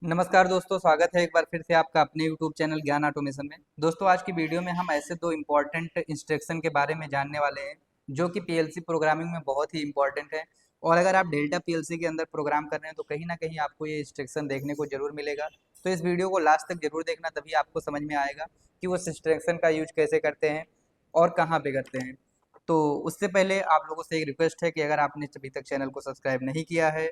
नमस्कार दोस्तों, स्वागत है एक बार फिर से आपका अपने यूट्यूब चैनल ज्ञान ऑटोमेशन में। दोस्तों, आज की वीडियो में हम ऐसे दो इम्पॉर्टेंट इंस्ट्रक्शन के बारे में जानने वाले हैं जो कि पीएलसी प्रोग्रामिंग में बहुत ही इम्पॉर्टेंट है। और अगर आप डेल्टा पीएलसी के अंदर प्रोग्राम कर रहे हैं तो कहीं ना कहीं आपको ये इंस्ट्रक्शन देखने को जरूर मिलेगा। तो इस वीडियो को लास्ट तक जरूर देखना, तभी आपको समझ में आएगा कि उस इंस्ट्रक्शन का यूज कैसे करते हैं और कहाँ पे करते हैं। तो उससे पहले आप लोगों से एक रिक्वेस्ट है कि अगर आपने अभी तक चैनल को सब्सक्राइब नहीं किया है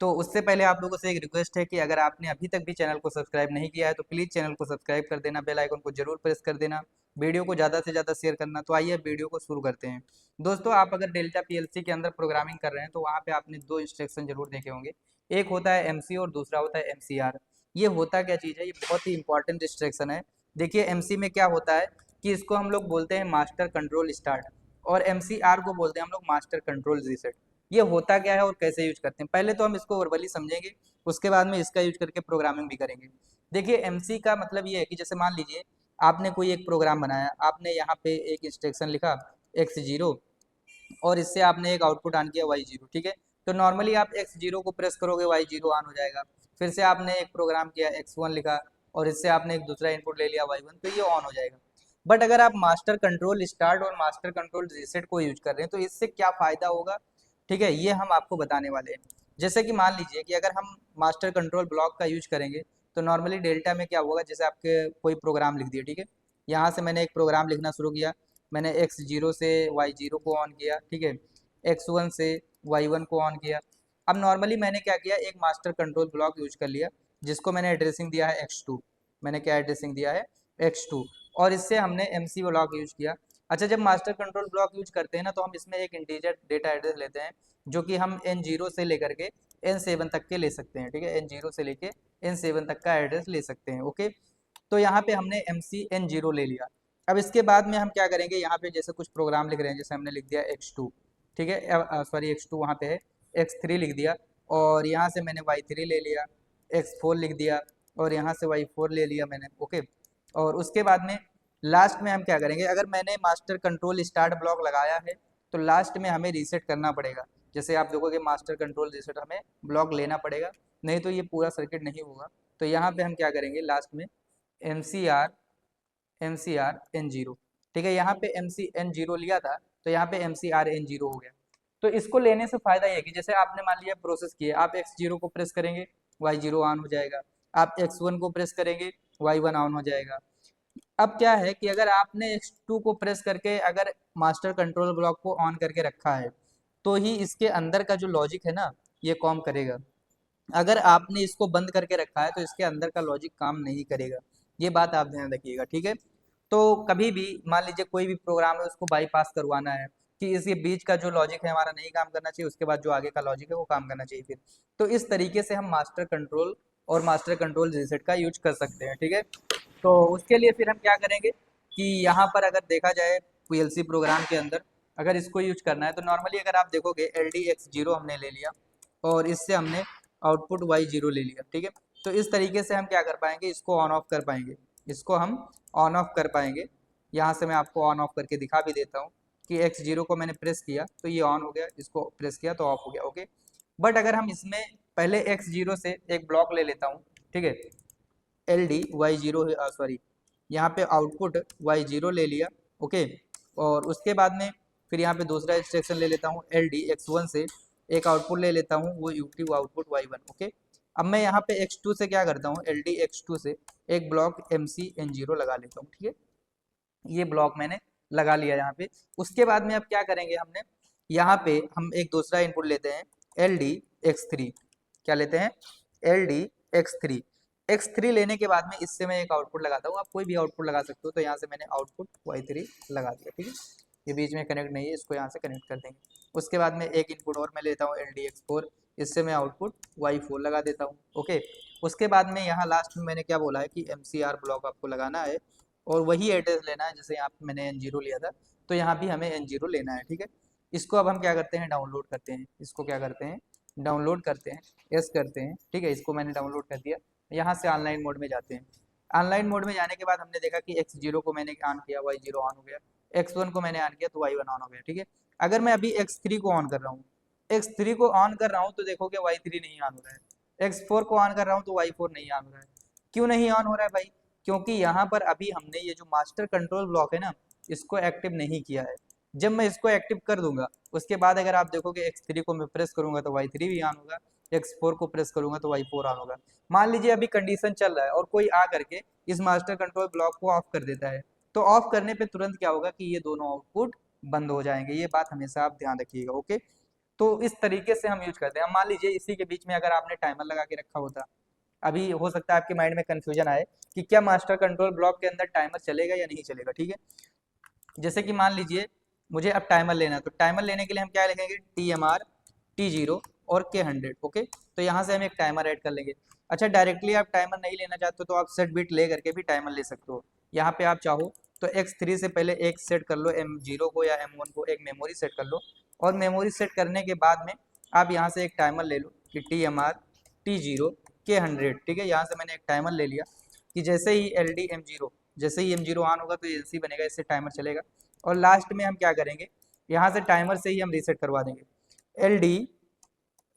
तो उससे पहले आप लोगों से एक रिक्वेस्ट है कि अगर आपने अभी तक भी चैनल को सब्सक्राइब नहीं किया है तो प्लीज़ चैनल को सब्सक्राइब कर देना, बेल आइकन को जरूर प्रेस कर देना, वीडियो को ज़्यादा से ज़्यादा शेयर करना। तो आइए वीडियो को शुरू करते हैं। दोस्तों, आप अगर डेल्टा पीएलसी के अंदर प्रोग्रामिंग कर रहे हैं तो वहाँ पे आपने दो इंस्ट्रक्शन जरूर देखे होंगे। एक होता है एमसी और दूसरा होता है एमसीआर। ये होता क्या चीज़ है? ये बहुत ही इंपॉर्टेंट इंस्ट्रक्शन है। देखिए, एमसी में क्या होता है कि इसको हम लोग बोलते हैं मास्टर कंट्रोल स्टार्ट, और एमसीआर को बोलते हैं हम लोग मास्टर कंट्रोल रीसेट। ये होता क्या है और कैसे यूज करते हैं, पहले तो हम इसको वर्बली समझेंगे, उसके बाद में इसका यूज करके प्रोग्रामिंग भी करेंगे। देखिए, एमसी का मतलब ये है कि जैसे मान लीजिए आपने कोई एक प्रोग्राम बनाया, आपने यहाँ पे एक इंस्ट्रक्शन लिखा x0, और इससे आपने एक आउटपुट ऑन किया y0, ठीक है। तो नॉर्मली आप x0 को प्रेस करोगे, y0 ऑन हो जाएगा। फिर से आपने एक प्रोग्राम किया, x1 लिखा, और इससे आपने एक दूसरा इनपुट ले लिया y1, तो ये ऑन हो जाएगा। बट अगर आप मास्टर कंट्रोल स्टार्ट और मास्टर कंट्रोल रीसेट को यूज कर रहे हैं तो इससे क्या फायदा होगा, ठीक है, ये हम आपको बताने वाले हैं। जैसे कि मान लीजिए कि अगर हम मास्टर कंट्रोल ब्लॉक का यूज करेंगे तो नॉर्मली डेल्टा में क्या होगा, जैसे आपके कोई प्रोग्राम लिख दिया, ठीक है। यहाँ से मैंने एक प्रोग्राम लिखना शुरू किया, मैंने x0 से y0 को ऑन किया, ठीक है, x1 से y1 को ऑन किया। अब नॉर्मली मैंने क्या किया, एक मास्टर कंट्रोल ब्लॉक यूज कर लिया जिसको मैंने एड्रेसिंग दिया है x2। मैंने क्या एड्रेसिंग दिया है, x2, और इससे हमने एमसी ब्लॉक यूज किया। अच्छा, जब मास्टर कंट्रोल ब्लॉक यूज करते हैं ना तो हम इसमें एक इंटीजर डेटा एड्रेस लेते हैं जो कि हम n0 से लेकर के n7 तक के ले सकते हैं, ठीक है, n0 से लेके n7 तक का एड्रेस ले सकते हैं। ओके, तो यहाँ पे हमने एम सी n0 ले लिया। अब इसके बाद में हम क्या करेंगे, यहाँ पे जैसे कुछ प्रोग्राम लिख रहे हैं, जैसे हमने लिख दिया x2, ठीक है, सॉरी x2 वहाँ पे है, x3 लिख दिया, और यहाँ से मैंने y3 ले लिया, x4 लिख दिया, और यहाँ से y4 ले लिया मैंने। ओके, और उसके बाद में लास्ट में हम क्या करेंगे, अगर मैंने मास्टर कंट्रोल स्टार्ट ब्लॉक लगाया है तो लास्ट में हमें रीसेट करना पड़ेगा। जैसे आप देखोगे मास्टर कंट्रोल रीसेट हमें ब्लॉक लेना पड़ेगा, नहीं तो ये पूरा सर्किट नहीं होगा। तो यहाँ पे हम क्या करेंगे, लास्ट में एम सी आर n0, ठीक है, यहाँ पे एम सी n0 लिया था तो यहाँ पे एम सी आर n0 हो गया। तो इसको लेने से फायदा ये है कि जैसे आपने मान लिया प्रोसेस किए, आप x0 को प्रेस करेंगे, y0 ऑन हो जाएगा, आप x1 को प्रेस करेंगे, y1 ऑन हो जाएगा। अब क्या है कि अगर आपने x2 को प्रेस करके अगर मास्टर कंट्रोल ब्लॉक को ऑन करके रखा है तो ही इसके अंदर का जो लॉजिक है ना ये काम करेगा। अगर आपने इसको बंद करके रखा है तो इसके अंदर का लॉजिक काम नहीं करेगा। ये बात आप ध्यान रखिएगा, ठीक है। तो कभी भी मान लीजिए कोई भी प्रोग्राम है उसको बाईपास करवाना है कि इसके बीच का जो लॉजिक है हमारा नहीं काम करना चाहिए, उसके बाद जो आगे का लॉजिक है वो काम करना चाहिए फिर। तो इस तरीके से हम मास्टर कंट्रोल और मास्टर कंट्रोल रीसेट का यूज कर सकते हैं, ठीक है। तो उसके लिए फिर हम क्या करेंगे कि यहाँ पर अगर देखा जाए पीएलसी प्रोग्राम के अंदर अगर इसको यूज करना है तो नॉर्मली अगर आप देखोगे एल डी एक्स जीरो हमने ले लिया और इससे हमने आउटपुट y0 ले लिया, ठीक है। तो इस तरीके से हम क्या कर पाएंगे, इसको ऑन ऑफ कर पाएंगे, इसको हम ऑन ऑफ कर पाएंगे। यहाँ से मैं आपको ऑन ऑफ करके दिखा भी देता हूँ कि x0 को मैंने प्रेस किया तो ये ऑन हो गया, इसको प्रेस किया तो ऑफ हो गया। ओके, बट अगर हम इसमें पहले x0 से एक ब्लॉक ले लेता हूँ, ठीक है, एल डी y0, सॉरी, यहाँ पे आउटपुट y0 ले लिया। ओके, और उसके बाद में फिर यहाँ पे दूसरा इंस्ट्रक्शन ले लेता हूँ, एल डी x1 से एक आउटपुट ले लेता हूँ, वो यूटी आउटपुट y1। ओके, अब मैं यहाँ पे x2 से क्या करता हूँ, एल डी x2 से एक ब्लॉक एम सी n0 लगा लेता हूँ, ठीक है। ये ब्लॉक मैंने लगा लिया यहाँ पे। उसके बाद में अब क्या करेंगे, हमने यहाँ पे हम एक दूसरा इनपुट लेते हैं, एल डी x3। क्या लेते हैं, एल डी x3। x3 लेने के बाद में इससे मैं एक आउटपुट लगाता हूँ, आप कोई भी आउटपुट लगा सकते हो। तो यहाँ से मैंने आउटपुट y3 लगा दिया, ठीक है। ये बीच में कनेक्ट नहीं है, इसको यहाँ से कनेक्ट कर देंगे। उसके बाद में एक इनपुट और मैं लेता हूँ, एल डी x4, इससे मैं आउटपुट y4 लगा देता हूँ। ओके, उसके बाद में यहाँ लास्ट में मैंने क्या बोला है कि एम सी आर ब्लॉक आपको लगाना है और वही एड्रेस लेना है, जैसे यहाँ पे मैंने n0 लिया था तो यहाँ भी हमें n0 लेना है, ठीक है। इसको अब हम क्या करते हैं, डाउनलोड करते हैं, इसको क्या करते हैं, डाउनलोड करते हैं, यस करते हैं, ठीक है। इसको मैंने डाउनलोड कर दिया। यहाँ से ऑनलाइन मोड में जाते हैं। ऑनलाइन मोड में जाने के बाद हमने देखा कि x0 को मैंने ऑन किया, y0 ऑन हो गया, x1 को मैंने ऑन किया तो y1 ऑन हो गया, ठीक है। अगर मैं अभी x3 को ऑन कर रहा हूँ, x3 को ऑन कर रहा हूँ तो देखोगे y3 नहीं ऑन हो रहा है। X4 को ऑन कर रहा हूँ तो Y4 नहीं ऑन हो रहा है। क्यों नहीं ऑन हो रहा है भाई? क्योंकि यहाँ पर अभी हमने ये जो मास्टर कंट्रोल ब्लॉक है ना, इसको एक्टिव नहीं किया है। जब मैं इसको एक्टिव कर दूंगा, उसके बाद अगर आप देखोगे X3 को मैं प्रेस करूंगा तो Y3 भी ऑन होगा, X4 को प्रेस करूंगा तो Y4 ऑन होगा। मान लीजिए अभी कंडीशन चल रहा है और कोई आ करके इस मास्टर कंट्रोल ब्लॉक को ऑफ कर देता है, तो ऑफ करने पे तुरंत क्या होगा कि ये दोनों आउटपुट बंद हो जाएंगे। ये बात हमेशा आप ध्यान रखिएगा, ओके। तो इस तरीके से हम यूज करते हैं। अब मान लीजिए इसी के बीच में अगर आपने टाइमर लगा के रखा होता, अभी हो सकता है आपके माइंड में कंफ्यूजन आए कि क्या मास्टर कंट्रोल ब्लॉक के अंदर टाइमर चलेगा या नहीं चलेगा, ठीक है। जैसे कि मान लीजिए मुझे अब टाइमर लेना है, तो टाइमर लेने के लिए हम क्या लिखेंगे, TMR T0 और K100, ओके। तो यहाँ से हम एक टाइमर ऐड कर लेंगे। अच्छा, डायरेक्टली आप टाइमर नहीं लेना चाहते हो तो आप सेट बिट ले करके भी टाइमर ले सकते हो। यहाँ पे आप चाहो तो X3 से पहले एक सेट कर लो, M0 को या M1 को एक मेमोरी सेट कर लो, और मेमोरी सेट करने के बाद में आप यहाँ से एक टाइमर ले लो कि TMR T0 K100, ठीक है। यहाँ से मैंने एक टाइमर ले लिया कि जैसे ही LD M0, जैसे ही M0 ऑन होगा तो LC बनेगा, इससे टाइमर चलेगा। और लास्ट में हम क्या करेंगे, यहाँ से टाइमर से ही हम रीसेट करवा देंगे।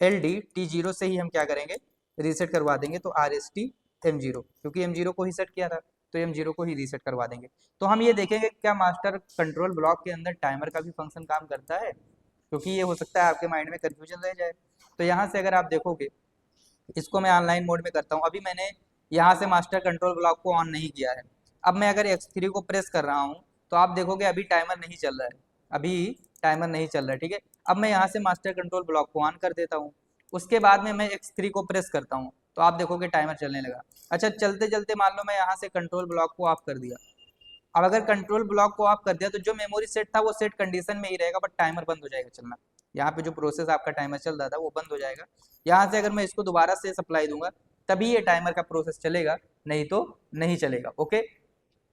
LD T0 से ही हम क्या करेंगे, रीसेट करवा देंगे। तो RST M0, क्योंकि M0 को ही सेट किया था तो M0 को ही रीसेट करवा देंगे। तो हम ये देखेंगे क्या मास्टर कंट्रोल ब्लॉक के अंदर टाइमर का भी फंक्शन काम करता है, क्योंकि ये हो सकता है आपके माइंड में कंफ्यूजन रह जाए। तो यहाँ से अगर आप देखोगे, इसको मैं ऑनलाइन मोड में करता हूँ। अभी मैंने यहाँ से मास्टर कंट्रोल ब्लॉक को ऑन नहीं किया है। अब मैं अगर X3 को प्रेस कर रहा हूँ तो आप देखोगे अभी टाइमर नहीं चल रहा है, अभी टाइमर नहीं चल रहा है, ठीक है। अब मैं यहाँ से मास्टर कंट्रोल ब्लॉक को ऑन कर देता हूँ, उसके बाद में मैं X3 को प्रेस करता हूँ तो आप देखोगे टाइमर चलने लगा। अच्छा, चलते चलते मान लो मैं यहाँ से कंट्रोल ब्लॉक को ऑफ कर दिया। अब अगर कंट्रोल ब्लॉक को ऑफ कर दिया तो जो मेमोरी सेट था वो सेट कंडीशन में ही रहेगा, बट टाइमर बंद हो जाएगा चलना। यहाँ पे जो प्रोसेस आपका टाइमर चल रहा था वो बंद हो जाएगा। यहाँ से अगर मैं इसको दोबारा से सप्लाई दूंगा तभी ये टाइमर का प्रोसेस चलेगा, नहीं तो नहीं चलेगा, ओके।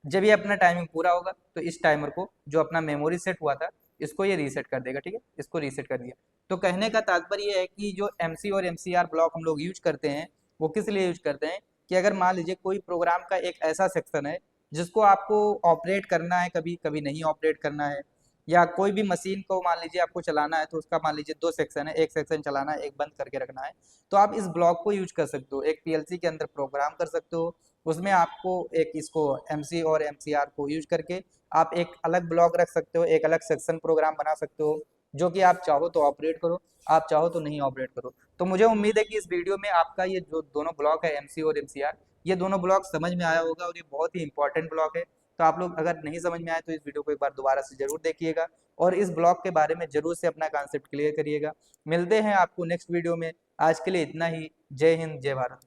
जब ये अपना टाइमिंग पूरा होगा तो इस टाइमर को, जो अपना मेमोरी सेट हुआ था, इसको ये रीसेट कर देगा, ठीक है। इसको रीसेट कर दिया। तो कहने का तात्पर्य ये है कि जो MC और MCR ब्लॉक हम लोग यूज करते हैं वो किस लिए यूज करते हैं कि अगर मान लीजिए कोई प्रोग्राम का एक ऐसा सेक्शन है जिसको आपको ऑपरेट करना है, कभी कभी नहीं ऑपरेट करना है, या कोई भी मशीन को मान लीजिए आपको चलाना है, तो उसका मान लीजिए दो सेक्शन है, एक सेक्शन चलाना है, एक बंद करके रखना है, तो आप इस ब्लॉक को यूज कर सकते हो, एक PLC के अंदर प्रोग्राम कर सकते हो। उसमें आपको एक इसको MC और MCR को यूज करके आप एक अलग ब्लॉक रख सकते हो, एक अलग सेक्शन प्रोग्राम बना सकते हो, जो कि आप चाहो तो ऑपरेट करो, आप चाहो तो नहीं ऑपरेट करो। तो मुझे उम्मीद है कि इस वीडियो में आपका ये जो दोनों ब्लॉक है MC और MCR, ये दोनों ब्लॉक समझ में आया होगा, और ये बहुत ही इंपॉर्टेंट ब्लॉक है। तो आप लोग अगर नहीं समझ में आए तो इस वीडियो को एक बार दोबारा से जरूर देखिएगा और इस ब्लॉक के बारे में जरूर से अपना कॉन्सेप्ट क्लियर करिएगा। मिलते हैं आपको नेक्स्ट वीडियो में। आज के लिए इतना ही। जय हिंद, जय भारत।